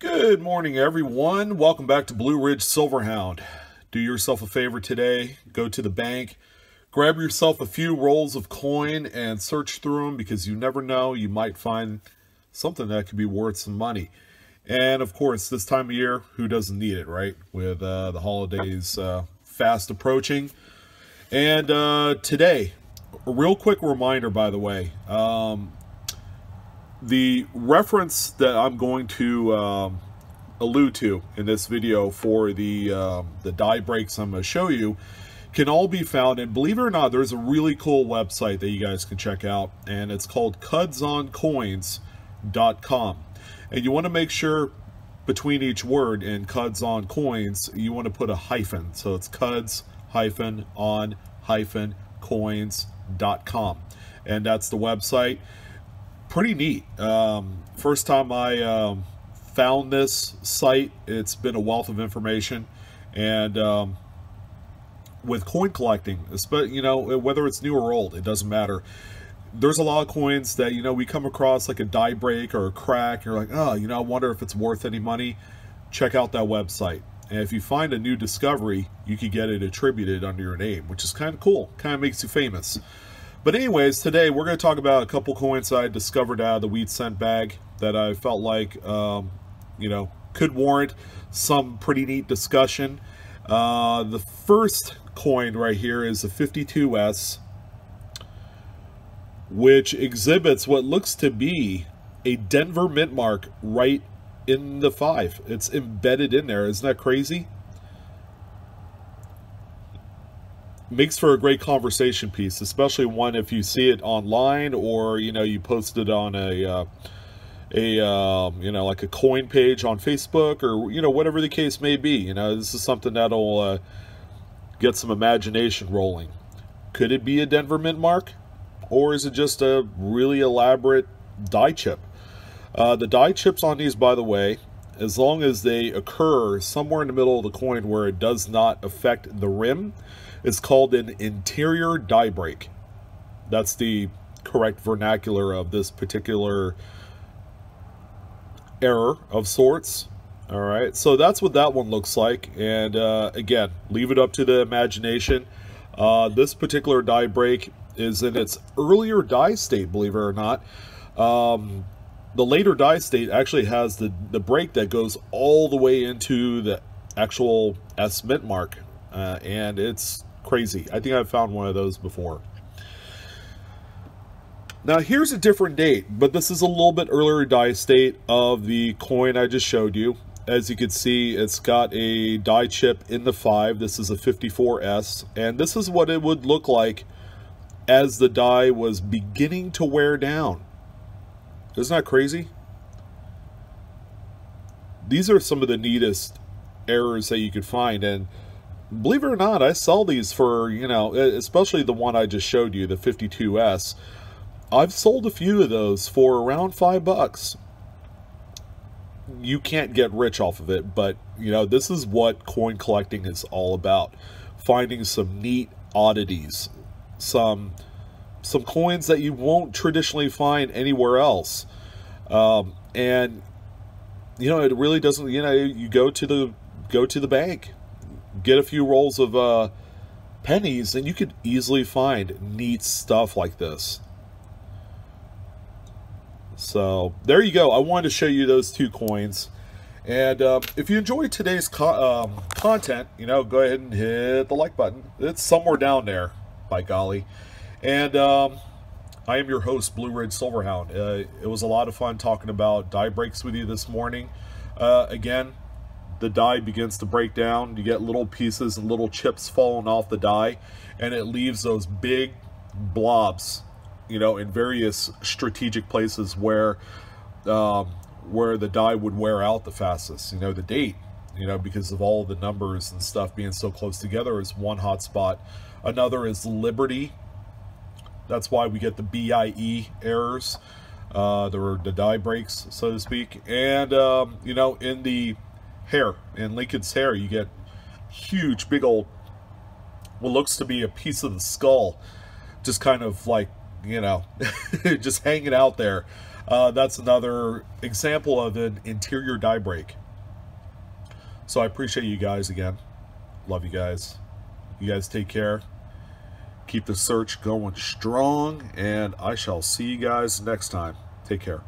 Good morning, everyone. Welcome back to Blue Ridge Silverhound. Do yourself a favor today. Go to the bank, grab yourself a few rolls of coin and search through them because you never know. You might find something that could be worth some money. And of course, this time of year, who doesn't need it, right? With the holidays fast approaching. And today, a real quick reminder, by the way, the reference that I'm going to allude to in this video for the die breaks I'm going to show you can all be found, and believe it or not, there's a really cool website that you guys can check out, and it's called cudsoncoins.com. And you want to make sure between each word in Cuds on Coins, you want to put a hyphen. So it's cuds-on-coins.com. And that's the website. Pretty neat. First time I found this site, it's been a wealth of information. And with coin collecting, you know, whether it's new or old, it doesn't matter. There's a lot of coins that, you know, we come across like a die break or a crack. You're like, oh, you know, I wonder if it's worth any money. Check out that website. And if you find a new discovery, you could get it attributed under your name, which is kind of cool. Kind of makes you famous. But anyways, today we're going to talk about a couple coins I discovered out of the wheat cent bag that I felt like, you know, could warrant some pretty neat discussion. The first coin right here is a 52S, which exhibits what looks to be a Denver mint mark right in the 5. It's embedded in there. Isn't that crazy? Makes for a great conversation piece, especially one if you see it online, or you know, you post it on a you know, like a coin page on Facebook, or you know, whatever the case may be. You know, this is something that'll get some imagination rolling. Could it be a Denver mint mark, or is it just a really elaborate die chip? The die chips on these, by the way, as long as they occur somewhere in the middle of the coin where it does not affect the rim, it's called an interior die break. That's the correct vernacular of this particular error of sorts. All right, so that's what that one looks like. And again, leave it up to the imagination. This particular die break is in its earlier die state, believe it or not. The later die state actually has the break that goes all the way into the actual S mint mark, and it's crazy. I think I've found one of those before. Now here's a different date, but this is a little bit earlier die state of the coin I just showed you. As you can see, it's got a die chip in the 5. This is a 54S, and this is what it would look like as the die was beginning to wear down. Isn't that crazy? These are some of the neatest errors that you could find, and believe it or not, I sell these for, you know, especially the one I just showed you, the 52S. I've sold a few of those for around $5. You can't get rich off of it, but, you know, this is what coin collecting is all about. Finding some neat oddities. Some coins that you won't traditionally find anywhere else. And, you know, it really doesn't, you know, you go to the bank, get a few rolls of pennies, and you could easily find neat stuff like this. So there you go. I wanted to show you those two coins. And if you enjoyed today's content, you know, go ahead and hit the like button. It's somewhere down there, by golly. And I am your host, Blue Ridge Silverhound. It was a lot of fun talking about die breaks with you this morning. Again, the die begins to break down. You get little pieces and little chips falling off the die, and it leaves those big blobs, you know, in various strategic places where the die would wear out the fastest. You know, the date, you know, because of all the numbers and stuff being so close together, is one hot spot. Another is Liberty. That's why we get the BIE errors, the die breaks, so to speak. And, you know, in the hair, in Lincoln's hair, you get huge, big old, what looks to be a piece of the skull, just kind of like, you know, just hanging out there. That's another example of an interior die break. So I appreciate you guys again. Love you guys. You guys take care. Keep the search going strong, and I shall see you guys next time. Take care.